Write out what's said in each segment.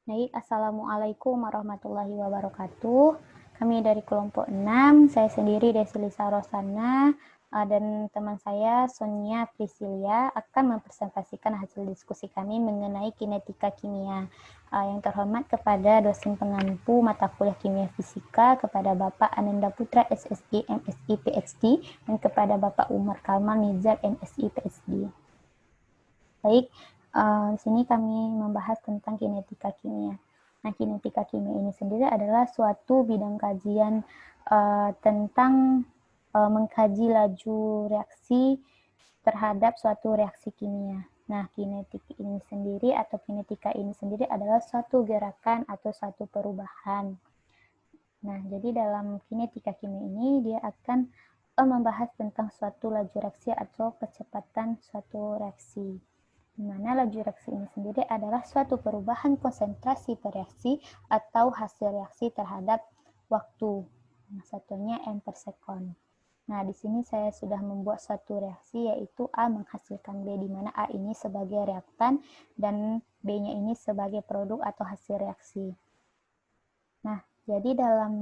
Baik, Assalamualaikum warahmatullahi wabarakatuh. Kami dari kelompok 6, saya sendiri Desi Lisa Rosana, dan teman saya Sonia Priscilia akan mempresentasikan hasil diskusi kami mengenai kinetika kimia. Yang terhormat kepada dosen pengampu mata kuliah kimia fisika, kepada Bapak Ananda Putra SSI MSI PhD, dan kepada Bapak Umar Kalman Nizar MSI PhD. Baik, di sini kami membahas tentang kinetika kimia. Nah, kinetika kimia ini sendiri adalah suatu bidang kajian tentang mengkaji laju reaksi terhadap suatu reaksi kimia. Nah, kinetik ini sendiri atau kinetika ini sendiri adalah suatu gerakan atau suatu perubahan. Nah, jadi dalam kinetika kimia ini dia akan membahas tentang suatu laju reaksi atau kecepatan suatu reaksi, di mana laju reaksi ini sendiri adalah suatu perubahan konsentrasi per reaksi atau hasil reaksi terhadap waktu. Nah, satunya M per sekon. Nah, di sini saya sudah membuat suatu reaksi yaitu A menghasilkan B, di mana A ini sebagai reaktan dan B-nya ini sebagai produk atau hasil reaksi. Nah, jadi dalam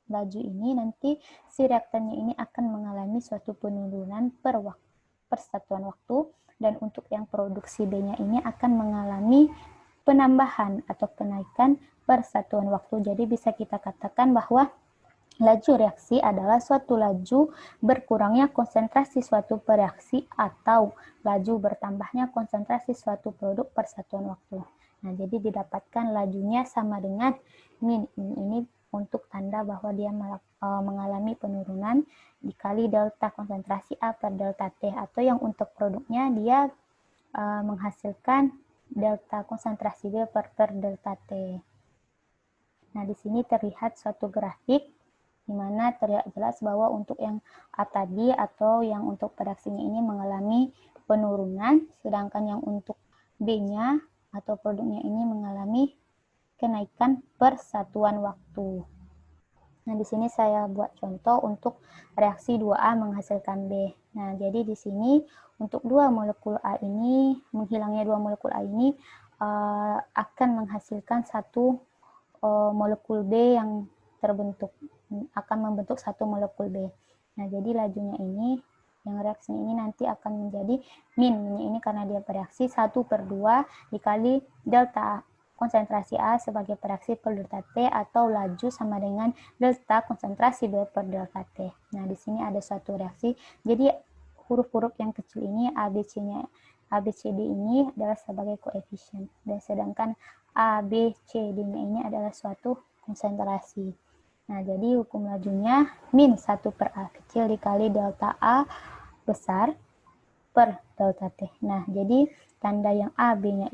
laju ini nanti si reaktannya ini akan mengalami suatu penurunan per satuan waktu, dan untuk yang produksi B-nya ini akan mengalami penambahan atau kenaikan per satuan waktu. Jadi bisa kita katakan bahwa laju reaksi adalah suatu laju berkurangnya konsentrasi suatu reaksi atau laju bertambahnya konsentrasi suatu produk per satuan waktu. Nah, jadi didapatkan lajunya sama dengan min. Ini untuk tanda bahwa dia mengalami penurunan dikali delta konsentrasi A per delta T, atau yang untuk produknya dia menghasilkan delta konsentrasi B per delta T. Nah, di sini terlihat suatu grafik di mana terlihat jelas bahwa untuk yang A tadi atau yang untuk reaksinya ini mengalami penurunan, sedangkan yang untuk B-nya atau produknya ini mengalami kenaikan per satuan waktu. Nah, di sini saya buat contoh untuk reaksi 2A menghasilkan B. Nah, jadi di sini untuk 2 molekul A ini, menghilangnya 2 molekul A ini akan menghasilkan satu molekul B yang terbentuk, akan membentuk satu molekul B. Nah, jadi lajunya ini, yang reaksinya ini nanti akan menjadi min. Ini karena dia bereaksi 1/2 dikali delta konsentrasi A sebagai reaksi per delta T, atau laju sama dengan delta konsentrasi B per delta T. Nah, di sini ada suatu reaksi. Jadi huruf-huruf yang kecil ini ABCD ini adalah sebagai koefisien, dan sedangkan ABCD-nya ini adalah suatu konsentrasi. Nah, jadi hukum lajunya min 1/A kecil dikali delta A besar per delta T. Nah, jadi tanda yang AB-nya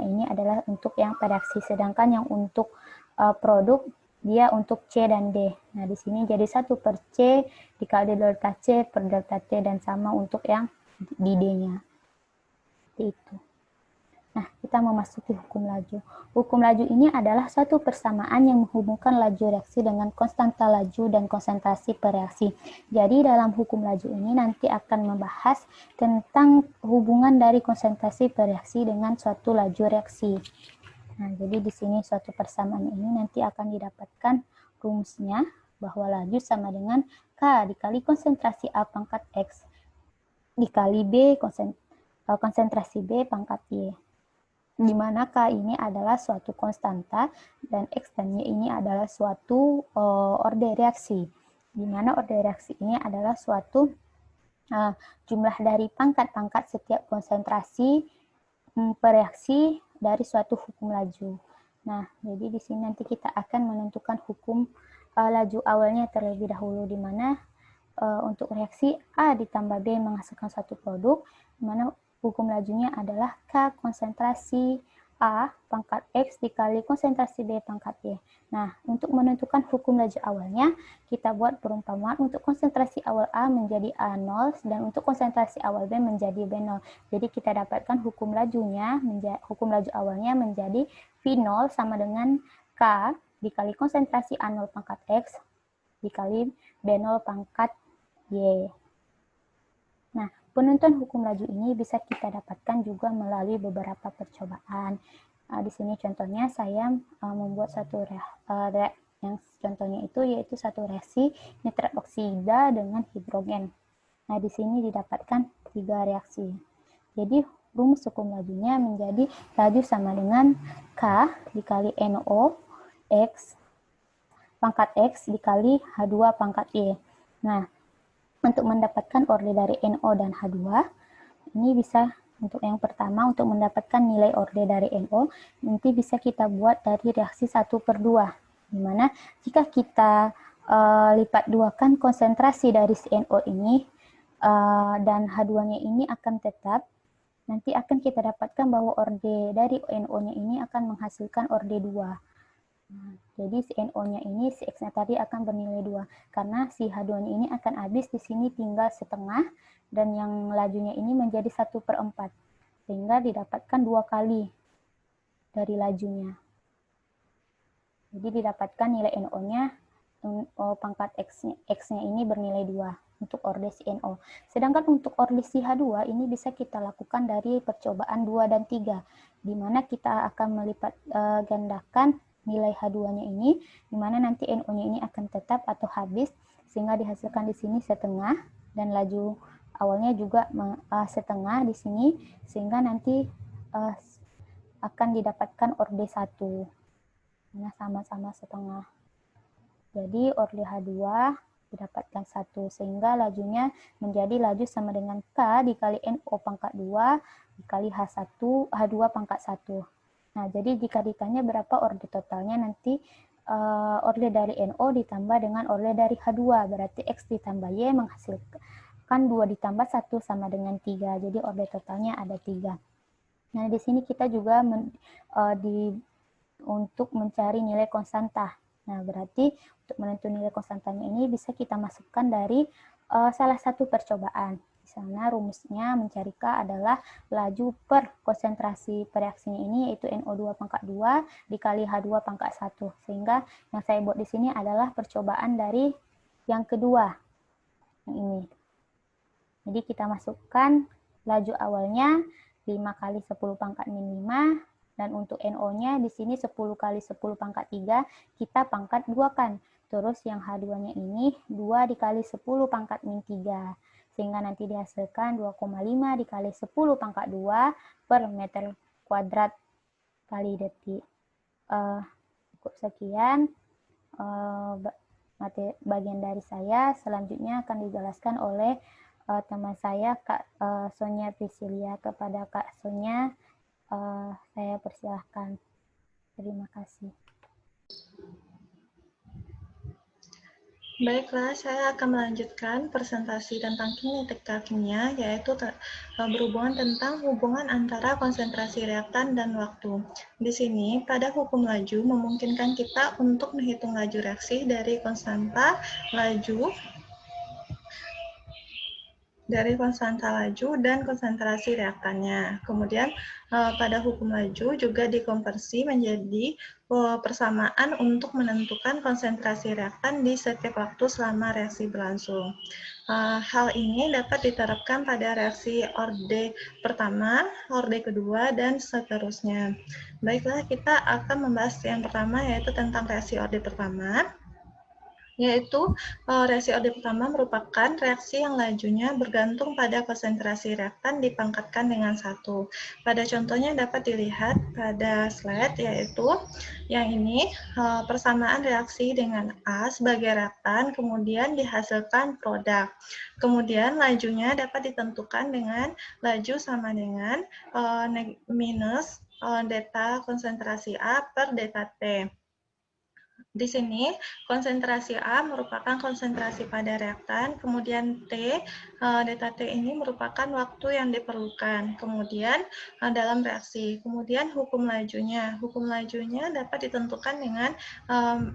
ini adalah untuk yang reaksi, sedangkan yang untuk produk dia untuk C dan D. Nah, di sini jadi 1/C dikali delta C per delta T, dan sama untuk yang di D-nya. Seperti itu. Nah, kita memasuki hukum laju. Hukum laju ini adalah suatu persamaan yang menghubungkan laju reaksi dengan konstanta laju dan konsentrasi per reaksi. Jadi dalam hukum laju ini nanti akan membahas tentang hubungan dari konsentrasi per reaksi dengan suatu laju reaksi. Nah, jadi di sini suatu persamaan ini nanti akan didapatkan rumusnya bahwa laju sama dengan K dikali konsentrasi A pangkat X dikali B konsentrasi B pangkat Y, di mana K ini adalah suatu konstanta dan X dan Y ini adalah suatu order reaksi, di mana order reaksi ini adalah suatu jumlah dari pangkat-pangkat setiap konsentrasi per reaksi dari suatu hukum laju. Nah, jadi di sini nanti kita akan menentukan hukum laju awalnya terlebih dahulu, di mana untuk reaksi A ditambah B menghasilkan suatu produk, di mana hukum lajunya adalah K konsentrasi A pangkat X dikali konsentrasi B pangkat Y. Nah, untuk menentukan hukum laju awalnya, kita buat perumpamaan untuk konsentrasi awal A menjadi A0, dan untuk konsentrasi awal B menjadi B0. Jadi kita dapatkan hukum hukum laju awalnya menjadi V0 sama dengan K dikali konsentrasi A0 pangkat X dikali B0 pangkat Y. Nah, penentuan hukum laju ini bisa kita dapatkan juga melalui beberapa percobaan. Di sini contohnya saya membuat satu yang contohnya itu yaitu satu reaksi nitrat oksida dengan hidrogen. Nah, di sini didapatkan 3 reaksi. Jadi, rumus hukum lajunya menjadi laju sama dengan K dikali NO X pangkat X dikali H2 pangkat Y. Nah, untuk mendapatkan orde dari NO dan H2, ini bisa untuk yang pertama, untuk mendapatkan nilai orde dari NO, nanti bisa kita buat dari reaksi 1/2. Dimana jika kita lipat duakan konsentrasi dari si NO ini, dan H2-nya ini akan tetap, nanti akan kita dapatkan bahwa orde dari NO-nya ini akan menghasilkan orde 2. Nah, jadi si NO-nya ini, si X-nya tadi akan bernilai 2. Karena si H2-nya ini akan habis, di sini tinggal setengah, dan yang lajunya ini menjadi 1/4. Sehingga didapatkan 2 kali dari lajunya. Jadi didapatkan nilai NO-nya, pangkat X-nya ini bernilai 2 untuk orde si NO. Sedangkan untuk orde si H2 ini bisa kita lakukan dari percobaan 2 dan 3, di mana kita akan melipat gandakan nilai H2-nya ini, di mana nanti NO-nya ini akan tetap atau habis, sehingga dihasilkan di sini setengah, dan laju awalnya juga setengah di sini, sehingga nanti akan didapatkan orde 1. Nah, sama-sama setengah. Jadi orde H2 didapatkan 1, sehingga lajunya menjadi laju sama dengan K dikali NO pangkat 2 dikali H2 pangkat 1. Nah, jadi jika ditanya berapa orde totalnya, nanti orde dari NO ditambah dengan orde dari H2, berarti X ditambah Y menghasilkan 2 ditambah 1 sama dengan 3, jadi orde totalnya ada 3. Nah, di sini kita juga untuk mencari nilai konstanta. Nah, berarti untuk menentukan nilai konstantanya ini bisa kita masukkan dari salah satu percobaan. Di sana rumusnya mencari K adalah laju per konsentrasi reaksinya ini, yaitu NO2 pangkat 2 dikali H2 pangkat 1. Sehingga yang saya buat di sini adalah percobaan dari yang kedua, yang ini. Jadi kita masukkan laju awalnya 5 kali 10 pangkat min 5, dan untuk NO-nya di sini 10 kali 10 pangkat 3, kita pangkat 2 kan. Terus yang H2-nya ini 2 dikali 10 pangkat min 3. Sehingga nanti dihasilkan 2,5 dikali 10 pangkat 2 per meter kuadrat kali detik. Cukup sekian bagian dari saya. Selanjutnya akan dijelaskan oleh teman saya, Kak Sonia Priscilia. Kepada Kak Sonia, saya persilahkan. Terima kasih. Baiklah, saya akan melanjutkan presentasi tentang kinetika kimia, yaitu berhubungan tentang hubungan antara konsentrasi reaktan dan waktu. Di sini, pada hukum laju memungkinkan kita untuk menghitung laju reaksi dari konstanta laju dan konsentrasi reaktannya. Kemudian pada hukum laju juga dikonversi menjadi persamaan untuk menentukan konsentrasi reaktan di setiap waktu selama reaksi berlangsung. Hal ini dapat diterapkan pada reaksi orde pertama, orde kedua, dan seterusnya. Baiklah, kita akan membahas yang pertama, yaitu tentang reaksi orde pertama. Yaitu reaksi orde pertama merupakan reaksi yang lajunya bergantung pada konsentrasi reaktan dipangkatkan dengan 1. Pada contohnya dapat dilihat pada slide, yaitu yang ini persamaan reaksi dengan A sebagai reaktan, kemudian dihasilkan produk. Kemudian lajunya dapat ditentukan dengan laju sama dengan minus delta konsentrasi A per delta T. Di sini, konsentrasi A merupakan konsentrasi pada reaktan, kemudian delta T ini merupakan waktu yang diperlukan, kemudian dalam reaksi. Kemudian hukum lajunya dapat ditentukan dengan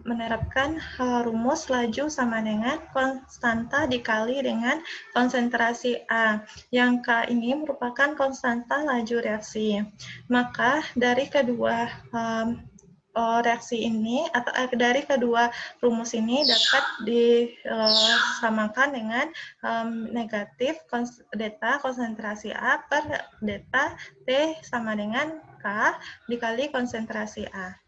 menerapkan rumus laju sama dengan konstanta dikali dengan konsentrasi A, yang K ini merupakan konstanta laju reaksi. Maka dari kedua reaksi ini atau dari kedua rumus ini dapat disamakan dengan negatif delta konsentrasi A per delta T sama dengan K dikali konsentrasi A.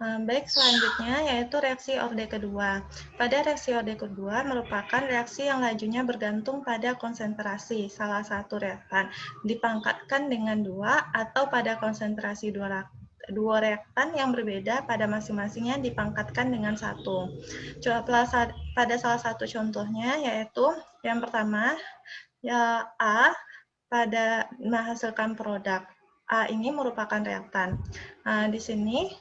Baik, selanjutnya yaitu reaksi orde kedua. Pada reaksi orde kedua merupakan reaksi yang lajunya bergantung pada konsentrasi salah satu reaktan, dipangkatkan dengan 2 atau pada konsentrasi dua reaktan yang berbeda pada masing-masingnya dipangkatkan dengan 1. Coba pada salah satu contohnya yaitu yang pertama, ya A pada menghasilkan produk. A ini merupakan reaktan. Di sini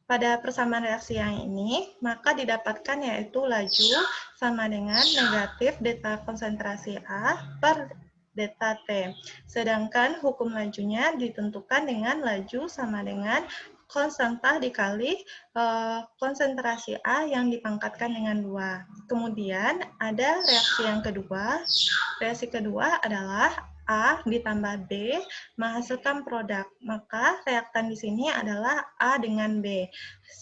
pada persamaan reaksi yang ini, maka didapatkan yaitu laju sama dengan negatif delta konsentrasi A per delta T. Sedangkan hukum lajunya ditentukan dengan laju sama dengan konstanta dikali konsentrasi A yang dipangkatkan dengan 2. Kemudian ada reaksi yang kedua. Reaksi kedua adalah A ditambah B menghasilkan produk. Maka reaktan di sini adalah A dengan B.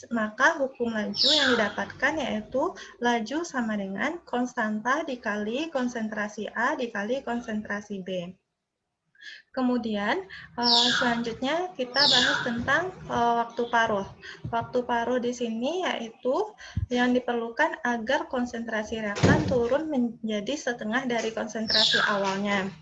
Maka hukum laju yang didapatkan yaitu laju sama dengan konstanta dikali konsentrasi A dikali konsentrasi B. Kemudian selanjutnya kita bahas tentang waktu paruh. Waktu paruh di sini yaitu yang diperlukan agar konsentrasi reaktan turun menjadi setengah dari konsentrasi awalnya.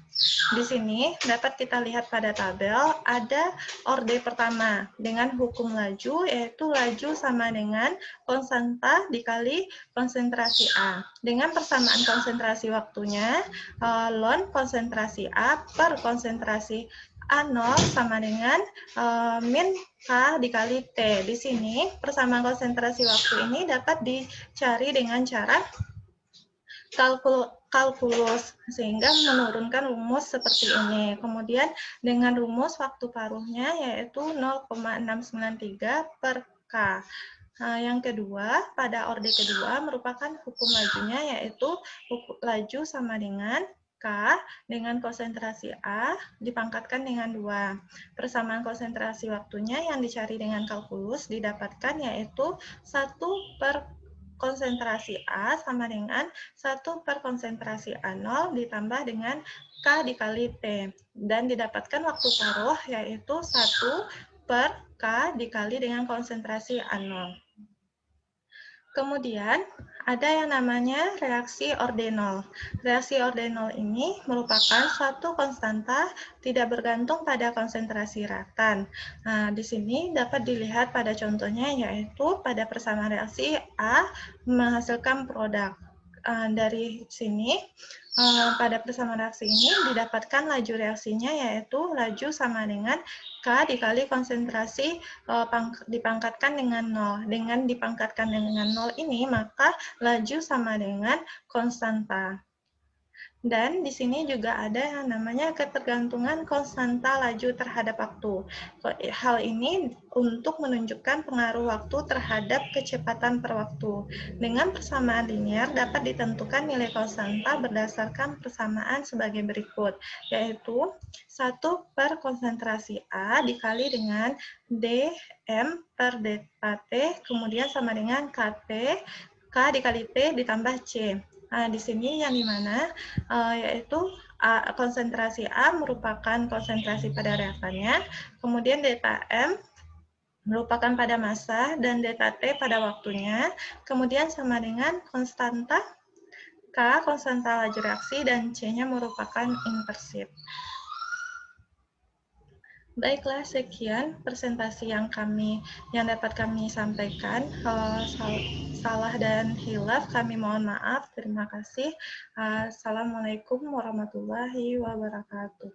Di sini dapat kita lihat pada tabel ada orde pertama dengan hukum laju yaitu laju sama dengan konstanta dikali konsentrasi A. Dengan persamaan konsentrasi waktunya, ln konsentrasi A per konsentrasi A0 sama dengan min K dikali T. Di sini persamaan konsentrasi waktu ini dapat dicari dengan cara kalkulus sehingga menurunkan rumus seperti ini. Kemudian dengan rumus waktu paruhnya yaitu 0,693 per K. Yang kedua, pada orde kedua merupakan hukum lajunya yaitu laju sama dengan K dengan konsentrasi A dipangkatkan dengan 2. Persamaan konsentrasi waktunya yang dicari dengan kalkulus didapatkan yaitu 1 per konsentrasi A sama dengan 1 per konsentrasi A0 ditambah dengan K dikali T. Dan didapatkan waktu paruh yaitu 1 per K dikali dengan konsentrasi A0. Kemudian ada yang namanya reaksi orde nol. Reaksi orde nol ini merupakan suatu konstanta tidak bergantung pada konsentrasi reaktan. Nah, di sini dapat dilihat pada contohnya yaitu pada persamaan reaksi A menghasilkan produk. Dari sini pada persamaan reaksi ini didapatkan laju reaksinya yaitu laju sama dengan K dikali konsentrasi dipangkatkan dengan 0. Dengan dipangkatkan dengan 0 ini maka laju sama dengan konstanta. Dan di sini juga ada yang namanya ketergantungan konstanta laju terhadap waktu. Hal ini untuk menunjukkan pengaruh waktu terhadap kecepatan per waktu. Dengan persamaan linear dapat ditentukan nilai konstanta berdasarkan persamaan sebagai berikut, yaitu 1 per konsentrasi A dikali dengan dm per delta T, kemudian sama dengan KT, K dikali T ditambah C. Di sini yang dimana yaitu konsentrasi A merupakan konsentrasi pada reaktannya, kemudian delta M merupakan pada massa dan delta T pada waktunya, kemudian sama dengan konstanta K, konstanta laju reaksi, dan C-nya merupakan inversif. Baiklah, sekian presentasi yang dapat kami sampaikan. Salah dan hilaf kami mohon maaf. Terima kasih. Assalamualaikum warahmatullahi wabarakatuh.